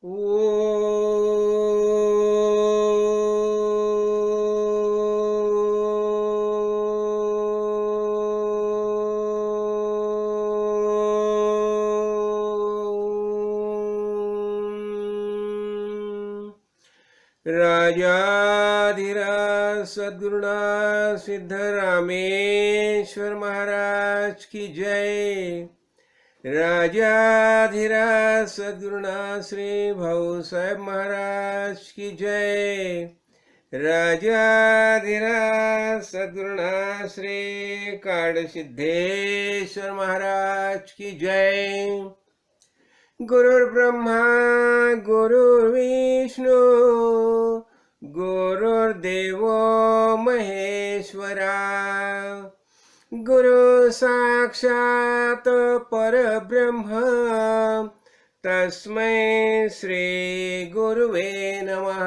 राजाधिराज सद्गुरुनाथ सिद्धरामेश्वर महाराज की जय। राजाधिराज सद्गुरुनाथ श्री भाऊ साहेब महाराज की जय। राजाधिराज सद्गुरुनाथ श्री काड़ सिद्धेश्वर महाराज की जय। गुरुर्ब्रह्मा गुरुर्विष्णु गुरुर्देवो महेश्वरा गुरु साक्षात् परब्रह्म तस्मै श्री गुरुवे नमः।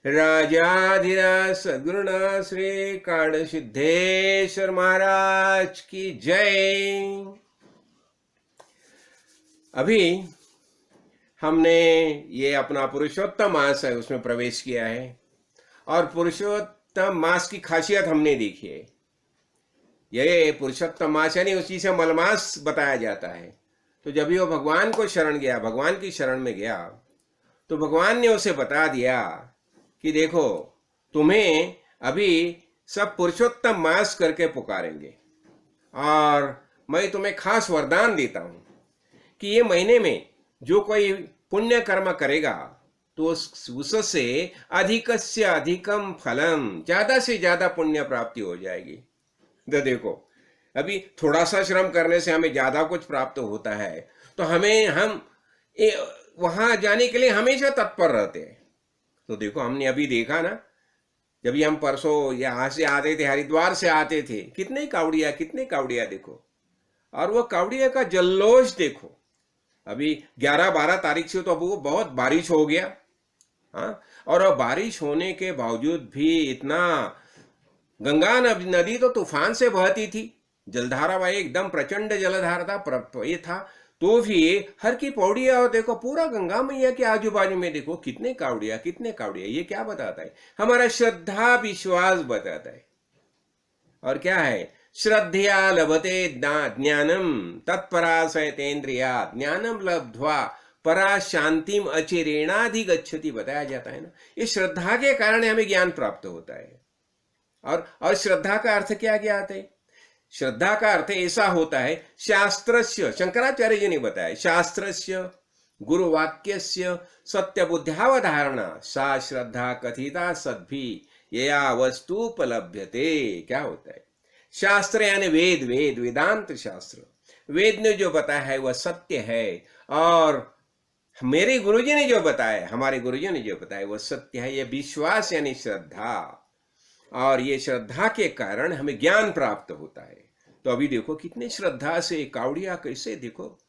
राजाधिराज सद्गुरुनाथ श्री काड़ सिद्धेश्वर महाराज की जय। अभी हमने ये अपना पुरुषोत्तम मास है उसमें प्रवेश किया है और पुरुषोत्तम मास की खासियत हमने देखी है। ये पुरुषोत्तम मास यानी उसी से मलमास बताया जाता है। तो जब भी वो भगवान को शरण गया, भगवान की शरण में गया, तो भगवान ने उसे बता दिया कि देखो तुम्हें अभी सब पुरुषोत्तम मास करके पुकारेंगे और मैं तुम्हें खास वरदान देता हूं कि ये महीने में जो कोई पुण्य कर्म करेगा तो उससे अधिकस्य अधिकम फलम, ज्यादा से ज्यादा पुण्य प्राप्ति हो जाएगी। तो देखो अभी थोड़ा सा श्रम करने से हमें ज्यादा कुछ प्राप्त होता है, तो हम वहां जाने के लिए हमेशा तत्पर रहते हैं। तो देखो हमने अभी देखा ना, जब हम परसों यहाँ से आते थे, हरिद्वार से आते थे, कितने कावड़िया देखो, और वो कावड़िया का जल्लोष देखो। अभी 11-12 तारीख से तो अब वो बहुत बारिश हो गया, हाँ, और अब बारिश होने के बावजूद भी इतना, गंगा नदी तो तूफान से बहती थी, जलधारा भाई एकदम प्रचंड जलधारा था, ये था, तो भी हर की पौड़िया, और देखो पूरा गंगा मैया के आजू बाजू में देखो कितने कावड़िया। ये क्या बताता है? हमारा श्रद्धा विश्वास बताता है। और क्या है? श्रद्धया लभते ज्ञानम तत्पराशयतेन्द्रिया ज्ञानम लब्ध्वा परा शांतिम अचिरेणाधिगच्छति, बताया जाता है ना। ये श्रद्धा के कारण हमें ज्ञान प्राप्त होता है। और श्रद्धा का अर्थ क्या आता है? श्रद्धा का अर्थ ऐसा होता है, शास्त्रस्य, शंकराचार्य जी ने बताया, शास्त्रस्य गुरुवाक्यस्य सत्यबुद्ध्यावधारणा सा श्रद्धा कथिता सद्भि यया वस्तुपलभ्यते। क्या होता है? शास्त्र यानी वेदांत शास्त्र, वेद ने जो बताया है वह सत्य है, और मेरे गुरुजी ने जो बताया, हमारे गुरुजी ने जो बताया वह सत्य है। यह विश्वास यानी श्रद्धा, और ये श्रद्धा के कारण हमें ज्ञान प्राप्त होता है। तो अभी देखो कितने श्रद्धा से कावड़िया, कैसे देखो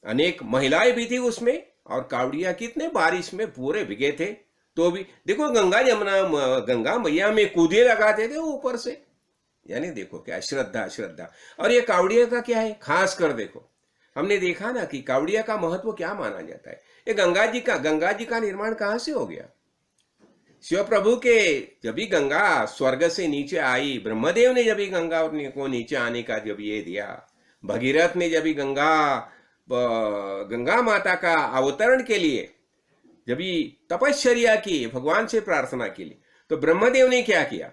अनेक महिलाएं भी थी उसमें, और कावड़िया कितने बारिश में पूरे भिगे थे, तो भी देखो गंगा मैया में कूदे लगाते थे ऊपर से। यानी देखो क्या श्रद्धा। और ये कावड़िया का क्या है? खास कर देखो, हमने देखा ना कि कावड़िया का महत्व क्या माना जाता है। ये गंगा जी का निर्माण कहां से हो गया? शिव प्रभु के जब भी गंगा स्वर्ग से नीचे आई, ब्रह्मदेव ने जब भी गंगा को नीचे आने का जब ये दिया, भगीरथ ने जब भी गंगा माता का अवतरण के लिए जब भी तपश्चर्या की, भगवान से प्रार्थना के लिए, तो ब्रह्मदेव ने क्या किया?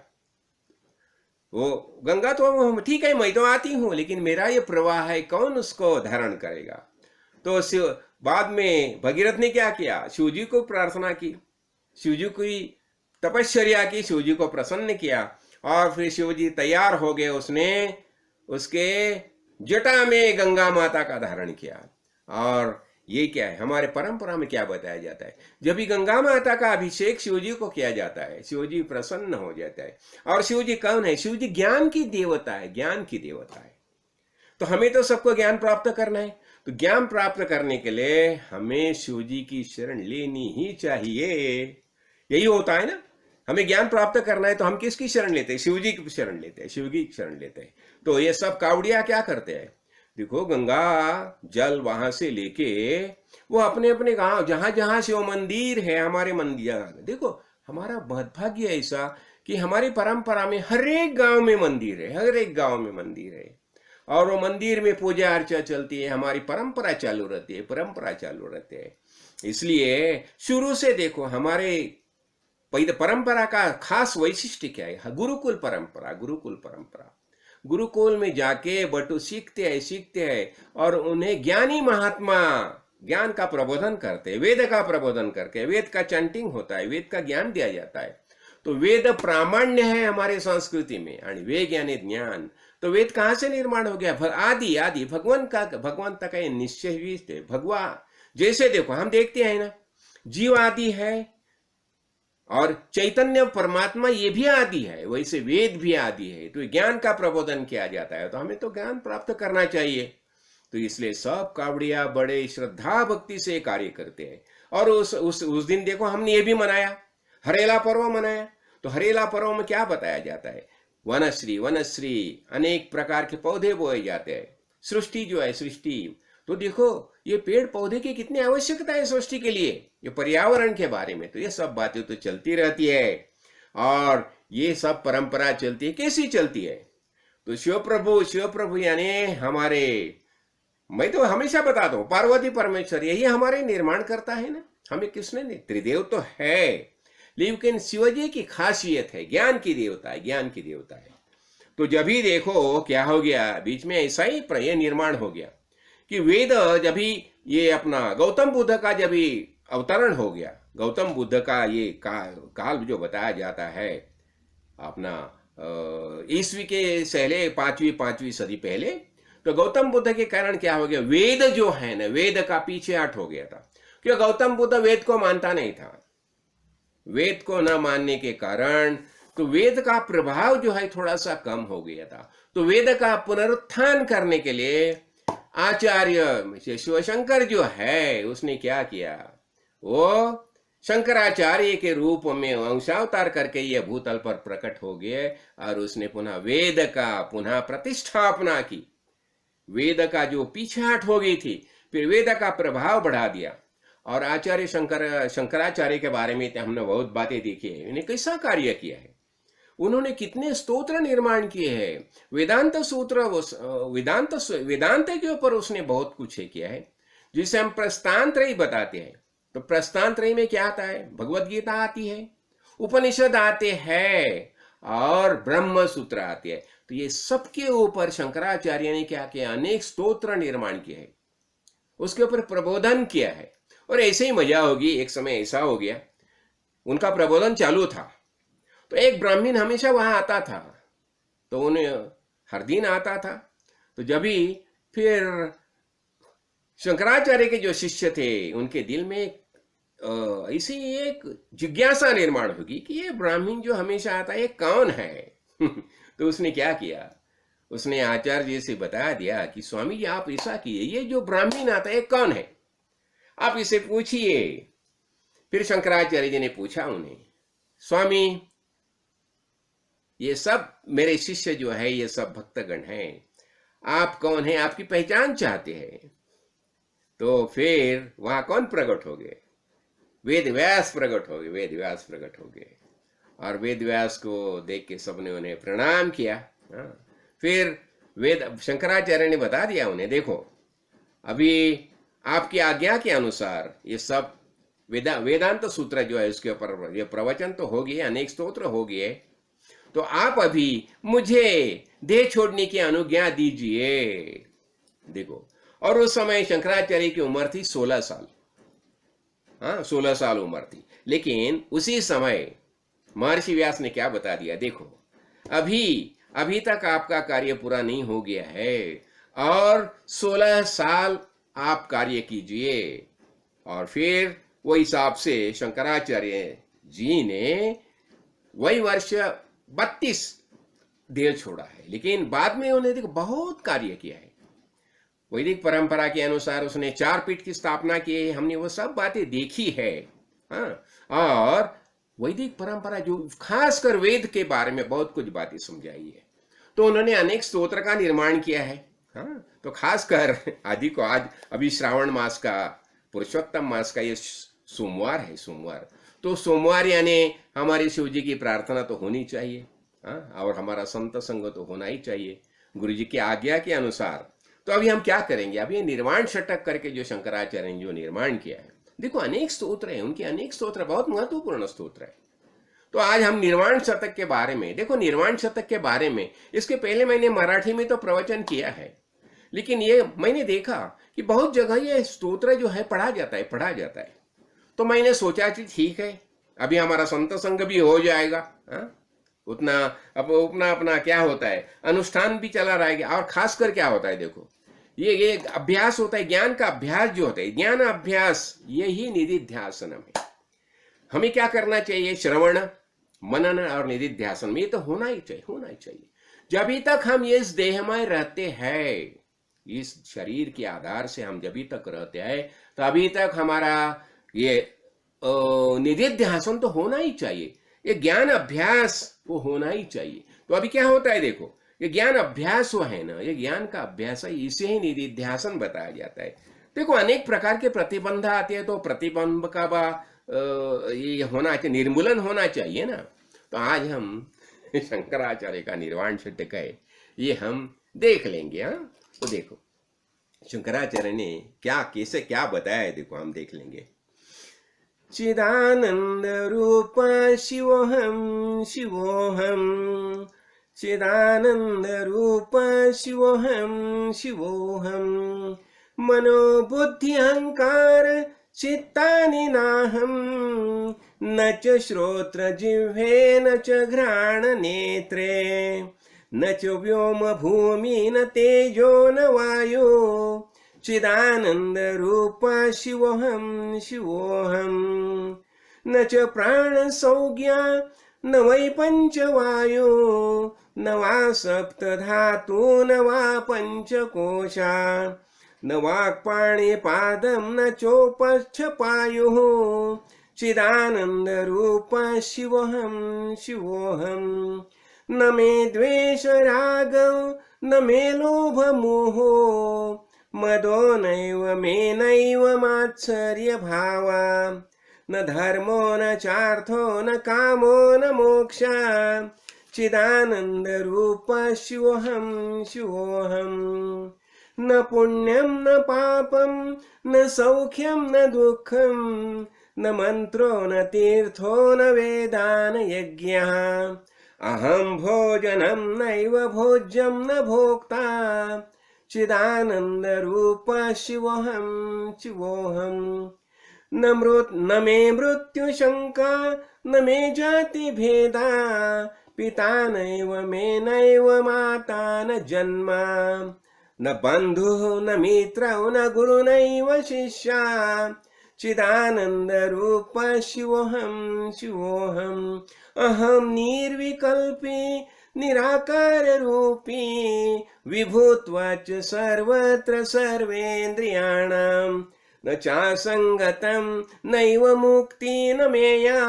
वो गंगा तो ठीक है, मैं तो आती हूं, लेकिन मेरा ये प्रवाह है, कौन उसको धारण करेगा? तो बाद में भगीरथ ने क्या किया? शिवजी को प्रार्थना की, शिवजी की तपश्चर्या की, शिवजी को प्रसन्न किया, और फिर शिवजी तैयार हो गए, उसने उसके जटा में गंगा माता का धारण किया। और ये क्या है? हमारे परंपरा में क्या बताया जाता है? जब भी गंगा माता का अभिषेक शिवजी को किया जाता है, शिवजी प्रसन्न हो जाता है। और शिवजी कौन है? शिवजी ज्ञान की देवता है, ज्ञान की देवता है। तो हमें तो सबको ज्ञान प्राप्त करना है, तो ज्ञान प्राप्त करने के लिए हमें शिवजी की शरण लेनी ही चाहिए। यही होता है ना, हमें ज्ञान प्राप्त करना है तो हम किसकी शरण लेते हैं? शिवजी की शरण लेते हैं, शिव की शरण लेते हैं। तो ये सब कावड़िया क्या करते हैं? देखो गंगा जल वहां से लेके वो अपने अपने गांव जहां जहां से वो मंदिर है, हमारे मंदिर, देखो हमारा भाग्य ऐसा कि हमारी परंपरा में हर एक गांव में मंदिर है, हर एक गांव में मंदिर है। और वो मंदिर में पूजा अर्चा चलती है, हमारी परंपरा चालू रहती है, परंपरा चालू रहती है। इसलिए शुरू से देखो हमारे परंपरा का खास वैशिष्ट्य क्या है? गुरुकुल परंपरा, गुरुकुल परंपरा। गुरुकुल में जाके बटू सीखते हैं और उन्हें ज्ञानी महात्मा ज्ञान का प्रबोधन करते हैं, वेद का प्रबोधन करके, वेद का चैंटिंग होता है, वेद का ज्ञान दिया जाता है। तो वेद प्रामाण्य है हमारे संस्कृति में, और वेद यानी ज्ञान। तो वेद कहाँ से निर्माण हो गया? आदि आदि भगवंत का निश्चय है। भगवान जैसे देखो हम देखते हैं ना, जीव आदि है और चैतन्य परमात्मा ये भी आदि है, वैसे वेद भी आदि है। तो ज्ञान का प्रबोधन किया जाता है, तो हमें तो ज्ञान प्राप्त करना चाहिए। तो इसलिए सब कावड़िया बड़े श्रद्धा भक्ति से कार्य करते हैं। और उस दिन देखो हमने ये भी मनाया, हरेला पर्व मनाया। तो हरेला पर्व में क्या बताया जाता है? वनश्री वनश्री, अनेक प्रकार के पौधे बोए जाते हैं। सृष्टि जो है, सृष्टि, तो देखो ये पेड़ पौधे की कितनी आवश्यकता है सृष्टि के लिए, ये पर्यावरण के बारे में। तो ये सब बातें तो चलती रहती है, और ये सब परंपरा चलती है। कैसी चलती है? तो शिव प्रभु यानी हमारे, मैं तो हमेशा बताता हूं, पार्वती परमेश्वर यही हमारे निर्माण करता है ना। हमें किसने नहीं, त्रिदेव तो है, लेकिन शिवजी की खासियत है, ज्ञान की देवता है, ज्ञान की देवता है। तो जब ही देखो क्या हो गया, बीच में ऐसा ही ये निर्माण हो गया कि वेद, जब ही ये अपना गौतम बुद्ध का जब ही अवतरण हो गया, गौतम बुद्ध का ये काल जो बताया जाता है अपना ईस्वी के पहले पांचवी सदी पहले, तो गौतम बुद्ध के कारण क्या हो गया, वेद जो है ना, वेद का पीछे हट हो गया था। क्योंकि गौतम बुद्ध वेद को मानता नहीं था। वेद को न मानने के कारण तो वेद का प्रभाव जो है थोड़ा सा कम हो गया था। तो वेद का पुनरुत्थान करने के लिए आचार्य शिवशंकर जो है उसने क्या किया, वो शंकराचार्य के रूप में वंशावतार करके ये भूतल पर प्रकट हो गए, और उसने पुनः वेद का पुनः प्रतिष्ठापना की। वेद का जो पीछाहट हो गई थी, फिर वेद का प्रभाव बढ़ा दिया। और आचार्य शंकराचार्य के बारे में हमने बहुत बातें देखी है। इन्हें कैसा कार्य किया है, उन्होंने कितने स्तोत्र निर्माण किए हैं, वेदांत सूत्र, वेदांत के ऊपर उसने बहुत कुछ किया है, जिसे हम प्रस्थानत्रयी बताते हैं। तो प्रस्थानत्रयी में क्या आता है? भगवत गीता आती है, उपनिषद आते हैं, और ब्रह्म सूत्र आते हैं। तो ये सबके ऊपर शंकराचार्य ने क्या किया, अनेक स्तोत्र निर्माण किए हैं, उसके ऊपर प्रबोधन किया है। और ऐसे ही मजा होगी, एक समय ऐसा हो गया उनका प्रबोधन चालू था, तो एक ब्राह्मण हमेशा वहां आता था, तो उन्हें हर दिन आता था। तो जब भी फिर शंकराचार्य के जो शिष्य थे उनके दिल में ऐसी एक जिज्ञासा निर्माण होगी कि ये ब्राह्मण जो हमेशा आता है ये कौन है? तो उसने क्या किया, उसने आचार्य जी से बता दिया कि स्वामी जी आप ऐसा किए, ये जो ब्राह्मण आता है कौन है, आप इसे पूछिए। फिर शंकराचार्य जी ने पूछा उन्हें, स्वामी ये सब मेरे शिष्य जो है ये सब भक्तगण हैं, आप कौन हैं, आपकी पहचान चाहते हैं। तो फिर वहां कौन प्रकट हो गए? वेद व्यास प्रकट हो गए, वेद व्यास प्रकट हो गए। और वेद व्यास को देख के सबने उन्हें प्रणाम किया। फिर शंकराचार्य ने बता दिया उन्हें, देखो अभी आपकी आज्ञा के अनुसार ये सब वेदांत सूत्र जो है उसके ऊपर ये प्रवचन तो हो गए, अनेक स्तोत्र हो गए, तो आप अभी मुझे देह छोड़ने की अनुज्ञा दीजिए। देखो, और उस समय शंकराचार्य की उम्र थी 16 साल। 16 साल उम्र थी। लेकिन उसी समय महर्षि व्यास ने क्या बता दिया, देखो अभी तक आपका कार्य पूरा नहीं हो गया है, और 16 साल आप कार्य कीजिए। और फिर वो हिसाब से शंकराचार्य जी ने वही वर्ष 32 देह छोड़ा है। लेकिन बाद में उन्हें देखो बहुत कार्य किया है। वैदिक परंपरा के अनुसार उसने 4 पीठ की स्थापना की है, हमने वो सब बातें देखी है। और वैदिक परंपरा जो खासकर वेद के बारे में बहुत कुछ बातें समझाई है। तो उन्होंने अनेक स्तोत्र का निर्माण किया है। तो खासकर आदि को आज अभी श्रावण मास का, पुरुषोत्तम मास का ये सोमवार है, सोमवार। तो सोमवार यानी हमारी शिव जी की प्रार्थना तो होनी चाहिए, हाँ, और हमारा संत संग तो होना ही चाहिए गुरु जी की आज्ञा के अनुसार। तो अभी हम क्या करेंगे, अभी निर्वाण षटक करके जो शंकराचार्य ने जो निर्माण किया है, देखो अनेक स्तोत्र है, उनके अनेक स्तोत्र, बहुत महत्वपूर्ण स्तोत्र है। तो आज हम निर्वाण शतक के बारे में, देखो निर्वाण शतक के बारे में इसके पहले मैंने मराठी में तो प्रवचन किया है, लेकिन ये मैंने देखा कि बहुत जगह ये स्तोत्र जो है पढ़ा जाता है। तो मैंने सोचा कि ठीक है, अभी हमारा संत संग भी हो जाएगा, हाँ? उतना अब अपना अपना क्या होता है, अनुष्ठान भी चला रहेगा। और खासकर क्या होता है, देखो ये अभ्यास होता है, ज्ञान का अभ्यास जो होता है, ज्ञान अभ्यास, यही निधिध्यासनम है। हमें क्या करना चाहिए, श्रवण मनन और निधिध्यासन, ये तो होना ही चाहिए। जब तक हम इस देह में रहते हैं, इस शरीर के आधार से हम जब तक रहते हैं, तभी तक हमारा ये निधिध्यासन तो होना ही चाहिए, ये ज्ञान अभ्यास वो होना ही चाहिए। तो अभी क्या होता है, देखो ये ज्ञान अभ्यास वो है ना, ये ज्ञान का अभ्यास है, इसे ही निधिध्यासन बताया जाता है। देखो अनेक प्रकार के प्रतिबंध आते हैं, तो प्रतिबंध का ये होना चाहिए, निर्मूलन होना चाहिए ना। तो आज हम शंकराचार्य का निर्वाण षटक है, ये हम देख लेंगे, हाँ। तो देखो शंकराचार्य ने कैसे क्या बताया है, देखो हम देख लेंगे। चिदानंद रूप शिवोहम शिवोहम, चिदानंद रूप शिवोहम शिवोहम, मनोबुद्धि अहंकार चित्तानि नाहम, न च श्रोत्र जिह्वे न च घ्राण नेत्रे, न च व्योम भूमि न तेजो न वायु, चिदानंद रूप शिवोहम शिवोहम, न च प्राण संज्ञा न वै पंचवायु, न वा सप्त धातु न वा पंचकोशा, न वाक्पाणि पादम न चोपस्थ पायुः, चिदानंद रूप शिवोहम शिवोहम, न मे द्वेष राग न मे लोभ मोहो, मदो नैव मे नैव मात्सर्य भावा, न धर्मो न चार्थो न कामो न मोक्षा, चिदानंद रूप शिवोहम शिवोहम, न पुण्यम न पापम न सौख्यम न दुःखम, न मंत्रो न तीर्थो न वेदान यज्ञः, अहम भोजनम नैव भोज्यम न भोक्ता, चिदानंद रूप शिवोहम शिवोहम, न मे मृत्यु शंका न मे जाति भेदा, पिता नैव मे नैव माता न जन्मा, न बंधु न मित्र न गुरु नैव शिष्या, चिदानंद रूप शिवोहम शिवोहम, अहम निर्विकल्पी निराकार रूपी, विभूत्वाच सर्वत्र सर्वेन्द्रियाणां, न चासंगतं नैव मुक्ति न मेया,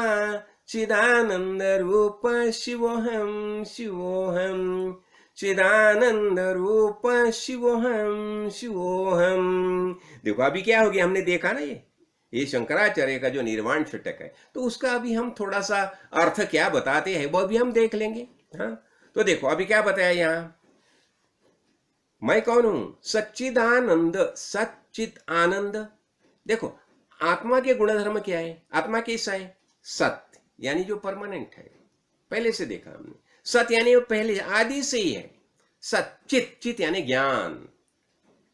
चिदानंद रूप शिवोहम शिवोहम, चिदानंद रूप शिवोहम शिवोहम। देखो अभी क्या हो गया, हमने देखा ना ये शंकराचार्य का जो निर्वाण षटक है, तो उसका अभी हम थोड़ा सा अर्थ क्या बताते हैं वो भी हम देख लेंगे, हाँ। तो देखो अभी क्या बताया यहाँ, मैं कौन हूं, सच्चिदानंद, सच्चित आनंद। देखो आत्मा के गुणधर्म क्या है, आत्मा कैसा है, सत्य यानी जो परमानेंट है, पहले से देखा हमने। सत यानी वो पहले आदि से ही है, सत। चित, चित यानी ज्ञान,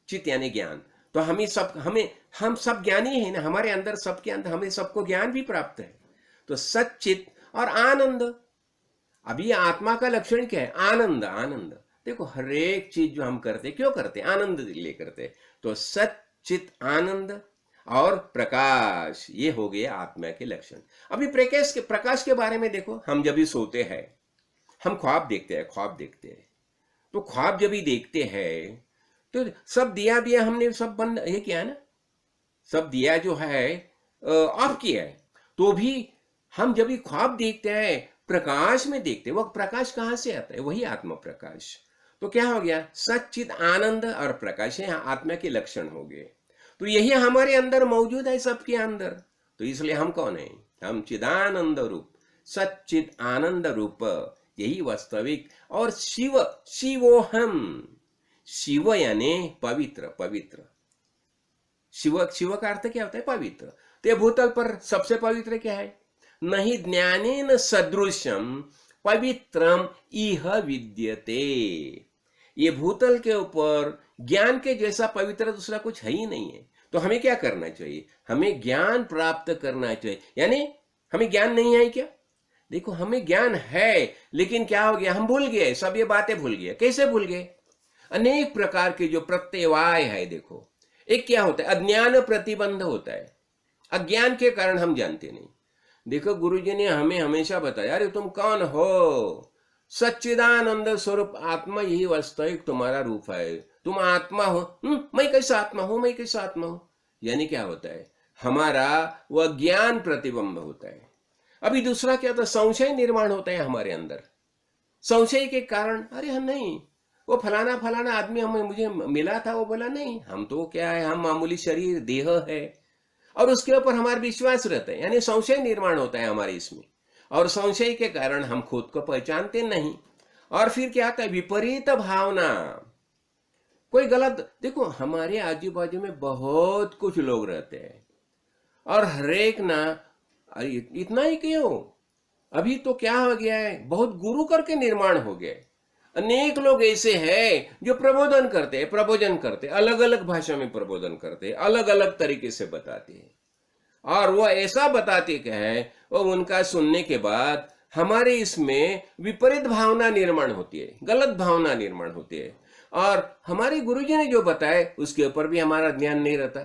चित यानी ज्ञान। तो हम सब ज्ञानी है ना, हमारे अंदर, सबके अंदर हमें सबको ज्ञान भी प्राप्त है। तो सच्चित और आनंद। अभी आत्मा का लक्षण क्या है, आनंद। आनंद देखो हर एक चीज जो हम करते क्यों करते, आनंद ले करते। तो सच्चित आनंद और प्रकाश, ये हो गए आत्मा के लक्षण। अभी प्रकाश के बारे में देखो, हम जब भी सोते हैं हम ख्वाब देखते हैं। तो ख्वाब जब भी देखते हैं तो सब दिया हमने सब बंद ये किया है ना, सब दिया जो है ऑफ किया है। तो भी हम जब भी ख्वाब देखते हैं प्रकाश में देखते हैं, वो प्रकाश कहाँ से आता है, वही आत्मा प्रकाश। तो क्या हो गया, सच्चित आनंद और प्रकाश है आत्मा के लक्षण हो गए। तो यही हमारे अंदर मौजूद है, सबके अंदर। तो इसलिए हम कौन है, हम चिदानंद रूप, सच्चित आनंद रूप, यही वास्तविक। और शिव, शिवोहम, शिव यानी पवित्र, पवित्र। शिव, शिव का अर्थ क्या होता है, पवित्र। तो ये भूतल पर सबसे पवित्र क्या है, नहीं ज्ञानेन सदृशम पवित्रम इह विद्यते। ये भूतल के ऊपर ज्ञान के जैसा पवित्र दूसरा कुछ है ही नहीं है। तो हमें क्या करना चाहिए, हमें ज्ञान प्राप्त करना चाहिए। यानी हमें ज्ञान नहीं है क्या, देखो हमें ज्ञान है, लेकिन क्या हो गया, हम भूल गए, सब ये बातें भूल गए। कैसे भूल गए, अनेक प्रकार के जो प्रत्यवाय है, देखो एक क्या होता है, अज्ञान प्रतिबंध होता है, अज्ञान के कारण हम जानते नहीं। देखो गुरुजी ने हमें हमेशा बताया, अरे तुम कौन हो, सच्चिदानंद स्वरूप आत्मा, यही वास्तविक तुम्हारा रूप है, तुम आत्मा हो। मैं कैसा आत्मा हूं, मैं कैसा आत्मा हूं, यानी क्या होता है, हमारा वह ज्ञान प्रतिबंध होता है। अभी दूसरा क्या होता है, संशय निर्माण होता है हमारे अंदर। संशय के कारण, अरे नहीं, वो फलाना फलाना आदमी हमें, मुझे मिला था, वो बोला नहीं, हम तो क्या है, हम मामूली शरीर देह है, और उसके ऊपर हमारा विश्वास रहता है। यानी संशय निर्माण होता है हमारे इसमें, और संशय के कारण हम खुद को पहचानते नहीं। और फिर क्या आता है, विपरीत भावना, कोई गलत। देखो हमारे आजू बाजू में बहुत कुछ लोग रहते हैं, और हरेक ना, अरे इतना ही क्यों, अभी तो क्या हो गया है, बहुत गुरु करके निर्माण हो गए। अनेक लोग ऐसे हैं जो प्रबोधन करते हैं, प्रबोधन करते, अलग अलग भाषा में प्रबोधन करते, अलग अलग तरीके से बताते हैं। और वो ऐसा बताते क्या है, वो उनका सुनने के बाद हमारे इसमें विपरीत भावना निर्माण होती है, गलत भावना निर्माण होती है, और हमारे गुरुजी ने जो बताए उसके ऊपर भी हमारा ध्यान नहीं रहता।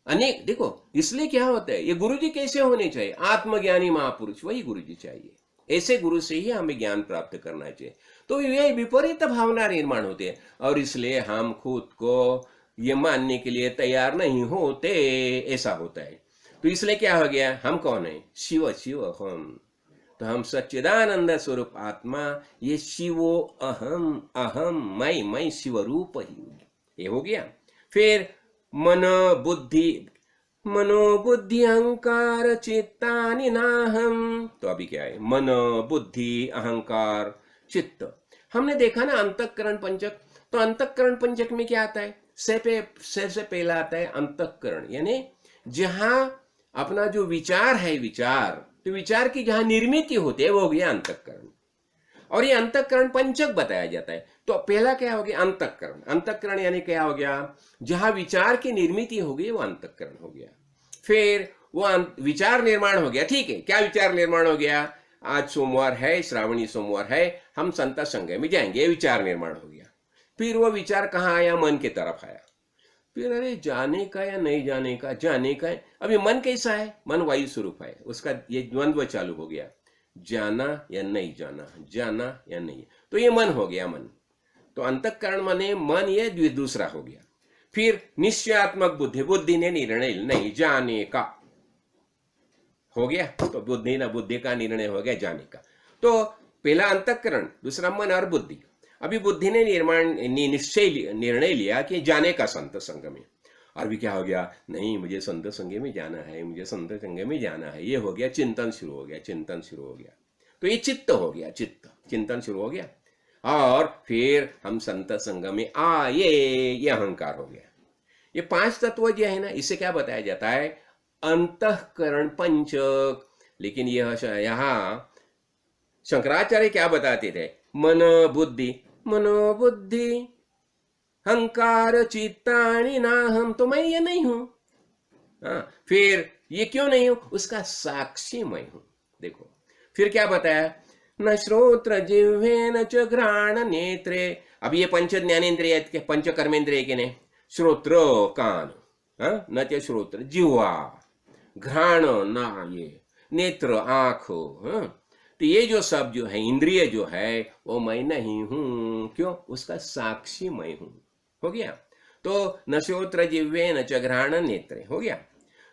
अनेक, देखो इसलिए क्या होता है, ये गुरुजी कैसे होने चाहिए, आत्मज्ञानी महापुरुष, वही गुरुजी चाहिए। ऐसे गुरु से ही हमें ज्ञान प्राप्त करना चाहिए। तो ये विपरीत भावना निर्माण होती है, और इसलिए हम खुद को ये मानने के लिए तैयार नहीं होते, ऐसा होता है। तो इसलिए क्या हो गया, हम कौन है, शिव, शिव हम। तो हम सच्चिदानंद स्वरूप आत्मा, ये शिवो अहम, अहम मैं शिव रूप ही, ये हो गया। फिर मनोबुद्धि अहंकार चित्तानि नाहम। तो अभी क्या है, मन, बुद्धि, अहंकार, चित्त। हमने देखा ना अंतःकरण पंचक। तो अंतःकरण पंचक में क्या आता है, सबसे पहला आता है अंतःकरण, यानी जहां अपना जो विचार है, विचार, तो विचार की जहां निर्मित होती है वो हो गया अंतःकरण। और ये अंतःकरण पंचक बताया जाता है। तो पहला क्या हो गया, अंतःकरण। अंतःकरण यानी क्या हो गया, जहां विचार की निर्मित हो गई वो अंतःकरण हो गया। फिर वो विचार निर्माण हो गया, ठीक है, क्या विचार निर्माण हो गया, आज सोमवार है, श्रावणी सोमवार है, हम संत संघ में जाएंगे, ये विचार निर्माण हो गया। फिर वो विचार कहाँ आया, मन के तरफ आया। फिर अरे जाने का या नहीं जाने का, जाने का है। अभी मन कैसा है, मन वायु स्वरूप है, उसका ये द्वंद्व चालू हो गया, जाना या नहीं जाना, जाना या नहीं। तो ये मन हो गया, मन। तो अंतःकरण माने मन, ये दूसरा हो गया। फिर निश्चयात्मक बुद्धि, बुद्धि ने निर्णय नहीं जाने का हो गया, तो बुद्धि का निर्णय हो गया जाने का। तो पहला अंतःकरण, दूसरा मन और बुद्धि। अभी बुद्धि ने निर्णय लिया कि जाने का संत संघ में। और भी क्या हो गया, नहीं मुझे संत संघ में जाना है, मुझे संत संघ में जाना है, ये हो गया, चिंतन शुरू हो गया, चिंतन शुरू हो गया। तो ये चित्त हो गया, चित्त, चिंतन शुरू हो गया। और फिर हम संत संघ में आए, ये अहंकार हो गया। ये पांच तत्व जो है ना, इससे क्या बताया जाता है, अंतःकरण पंचक। लेकिन यह यहाँ शंकराचार्य क्या बताते थे, मनोबुद्धि अहंकार चित्तानि नाहम। तो मैं ये नहीं हूं। हाँ, फिर ये क्यों नहीं हूं, उसका साक्षी मैं हूं। देखो फिर क्या बताया, न श्रोत्र जिह्वे न च घ्राण नेत्रे। अब ये पंच ज्ञानेन्द्रिय के, पंच कर्मेंद्रिय के ने, श्रोत्र कान, न च श्रोत्र जिह्वा, घ्राण ना, ये नेत्र आंख। तो ये जो सब जो है इंद्रिय जो है वो मैं नहीं हूं। क्यों, उसका साक्षी मैं हूं। हो गया। तो न श्रोत्र जिह्वे न च घ्राण नेत्रे हो गया,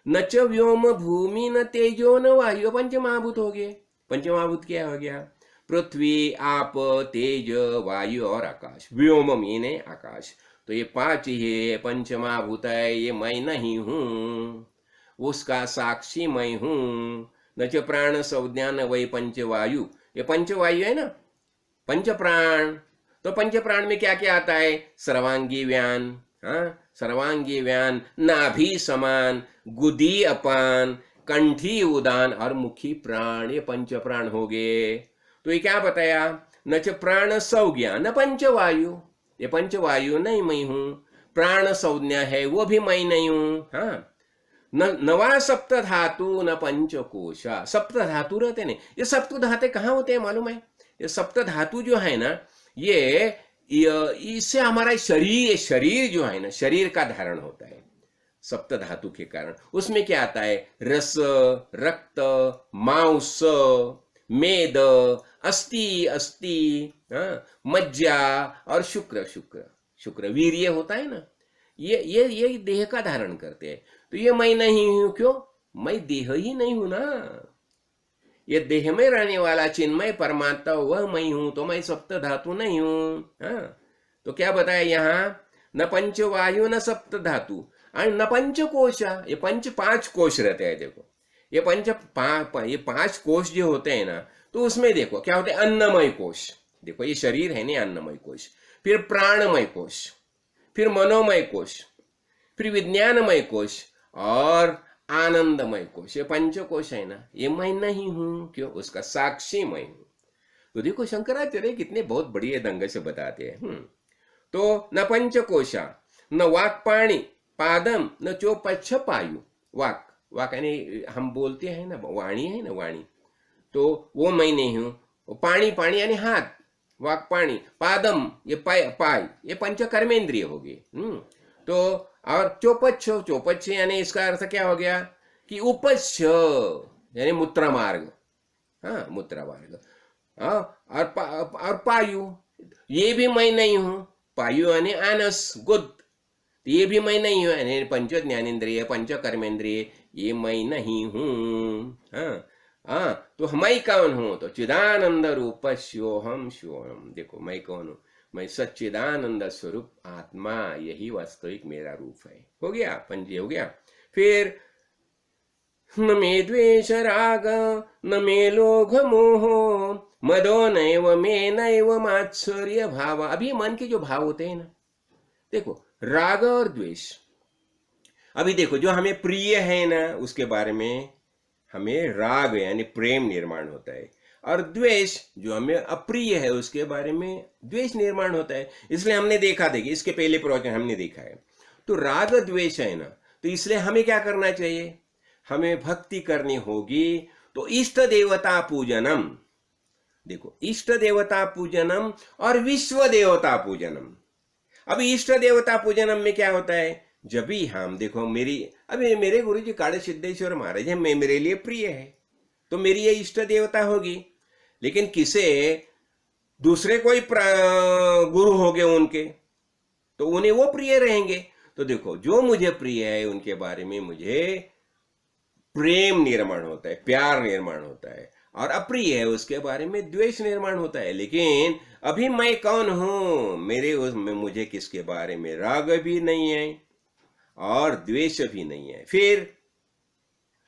न च व्योम भूमि न तेजो न वायु, पंचमहाभूत हो गए। पंचमहाभूत क्या हो गया, पृथ्वी, आप, तेज, वायु और आकाश। व्योम मीने आकाश। तो ये पांच ही है, पंचमहाभूत है, ये मैं नहीं हूं, उसका साक्षी मैं हूं। न च प्राण संज्ञा न वही पंचवायु। ये पंचवायु है ना, पंच प्राण। तो पंच प्राण में क्या क्या आता है? सर्वांगी व्यान, हाँ, सर्वांगी व्यान, नाभि समान, गुदी अपान, कंठी उदान और मुखी प्राण। ये पंच प्राण हो गए। तो ये क्या बताया? न च प्राण संज्ञा न पंचवायु। ये पंचवायु नहीं मैं हूं। प्राण संज्ञा है वो भी मैं नहीं हूं। हाँ, न नवा सप्त धातु न पंचकोशा। सप्त धातु रहते नहीं। ये सप्त धातु कहाँ होते हैं मालूम है? ये सप्त धातु जो है ना, इससे हमारा शरीर जो है ना, शरीर का धारण होता है सप्त धातु के कारण। उसमें क्या आता है? रस, रक्त, मांस, मेद, अस्थि, हाँ, मज्जा और शुक्र वीर्य होता है ना। ये देह का धारण करते हैं। तो ये मैं नहीं हूं। क्यों? मैं देह ही नहीं हूं ना। ये देह में रहने वाला चिन्मय परमात्मा वह मैं हूं। तो मैं सप्त धातु नहीं हूं। हाँ, तो क्या बताया यहां? न पंचवायु न सप्त धातु और न पंचकोशा। ये पांच कोश रहते हैं। देखो ये ये पांच कोश जो होते हैं ना, तो उसमें देखो क्या होते हैं? अन्नमय कोश। देखो ये शरीर है ना, अन्नमय कोश। फिर प्राणमय कोश, फिर मनोमय कोश, फिर विज्ञानमय कोश और आनंदमय कोश। ये पंचकोश है ना, ये मैं नहीं हूं। क्यों? उसका साक्षी मैं हूं। तो देखो शंकराचार्य कितने बहुत बढ़िया ढंग से बताते हैं। तो न पंचकोशा न वाक्पाणी पादम न चोपच्छ पायु। वाक यानी हम बोलते हैं ना, वाणी है ना, वाणी, तो वो मैं नहीं हूं। पाणी यानी हाथ, वाक पाणी। पादम ये पाय ये पंच कर्मेंद्रिय हो गए। तो और चोपच्छ यानी इसका अर्थ क्या हो गया? कि उपच्छ यानी मूत्र मार्ग। हाँ, मूत्र मार्ग। हाँ, और पायु ये भी मैं नहीं हूं। पायु यानी आनस, गुद, ये भी मैं नहीं हूं। यानी पंच ज्ञानेन्द्रिय, पंच कर्मेंद्रिय, ये मैं नहीं हूं। हाँ हाँ, तो मैं कौन हूं? तो चिदानंद रूप शिवोहम शिवोहम। देखो मैं कौन हूं? मैं सच्चिदानंद स्वरूप आत्मा, यही वास्तविक मेरा रूप है। हो गया, पंजे हो गया। फिर न मे द्वेष राग न मे लोभ मोह मदो नैव मे नैव मात्सर्य भाव। अभी मन के जो भाव होते हैं ना, देखो राग और द्वेष। अभी देखो जो हमें प्रिय है ना, उसके बारे में हमें राग यानी प्रेम निर्माण होता है, और द्वेष जो हमें अप्रिय है उसके बारे में द्वेष निर्माण होता है। इसलिए हमने देखा, देखिए इसके पहले प्रवचन हमने देखा है। तो राग द्वेष है ना, तो इसलिए हमें क्या करना चाहिए? हमें भक्ति करनी होगी। तो इष्ट देवता पूजनम, देखो इष्ट देवता पूजनम और विश्व देवता पूजनम। अभी इष्ट देवता पूजनम में क्या होता है? जब भी हम देखो अभी मेरे गुरु जी काले सिद्धेश्वर महाराज है, मेरे लिए प्रिय है, तो मेरी ये इष्ट देवता होगी। लेकिन किसे दूसरे कोई गुरु हो गए उनके, तो उन्हें वो प्रिय रहेंगे। तो देखो जो मुझे प्रिय है उनके बारे में मुझे प्रेम निर्माण होता है, प्यार निर्माण होता है, और अप्रिय है उसके बारे में द्वेष निर्माण होता है। लेकिन अभी मैं कौन हूं? मुझे किसके बारे में राग भी नहीं है और द्वेष भी नहीं है। फिर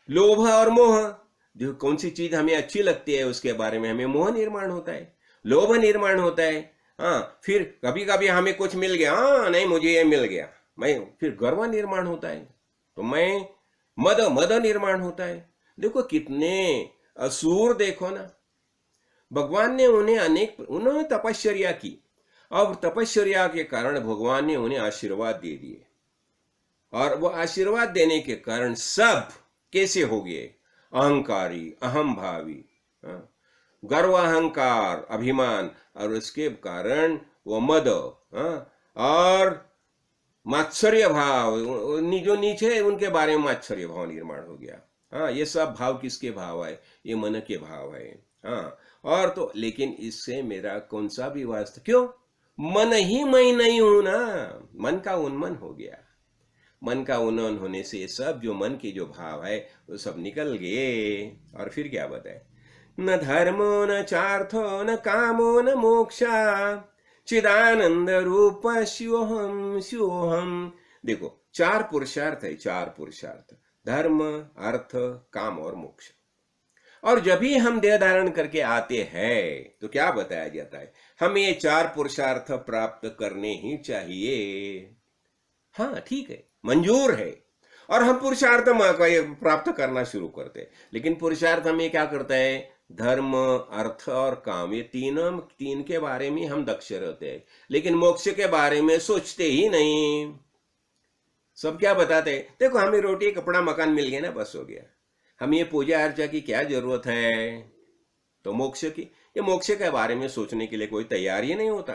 लोभ और मोह, जो कौन सी चीज हमें अच्छी लगती है उसके बारे में हमें मोह निर्माण होता है, लोभ निर्माण होता है। हाँ, फिर कभी कभी हमें कुछ मिल गया, हाँ नहीं मुझे ये मिल गया, फिर गर्व निर्माण होता है। तो मैं मद निर्माण होता है। देखो कितने असुर, देखो ना, भगवान ने उन्होंने तपश्चर्या की, और तपश्चर्या के कारण भगवान ने उन्हें आशीर्वाद दे दिए, और वो आशीर्वाद देने के कारण सब कैसे हो गए? अहंकारी, अहम भावी, गर्व, अहंकार, अभिमान, और उसके कारण वो मद और मात्सर्य भाव, जो नीचे है उनके बारे में मात्सर्य भाव निर्माण हो गया। हाँ, ये सब भाव किसके भाव है? ये मन के भाव है। हाँ, और तो लेकिन इससे मेरा कौन सा भी वास्ता? क्यों? मन ही मैं नहीं हूं ना। मन का उन्मन हो गया। मन का उन्मन होने से सब जो मन के जो भाव है वो सब निकल गए। और फिर क्या बताए? न धर्मो न चार्थो न कामो न मोक्षा चिदानंद रूप शिवोहम शिवोहम। देखो, चार पुरुषार्थ है, चार पुरुषार्थ, धर्म, अर्थ, काम और मोक्ष। और जब भी हम देह धारण करके आते हैं तो क्या बताया जाता है, हमें ये चार पुरुषार्थ प्राप्त करने ही चाहिए। हाँ ठीक है, मंजूर है, और हम पुरुषार्थ प्राप्त करना शुरू करते हैं। लेकिन पुरुषार्थ हमें क्या करता है, धर्म, अर्थ और काम, ये तीन के बारे में हम दक्ष रहते हैं, लेकिन मोक्ष के बारे में सोचते ही नहीं। सब क्या बताते हैं, देखो हमें रोटी, कपड़ा, मकान मिल गया ना, बस हो गया, हमें ये पूजा अर्चा की क्या जरूरत है। तो मोक्ष की, ये मोक्ष के बारे में सोचने के लिए कोई तैयार ही नहीं होता।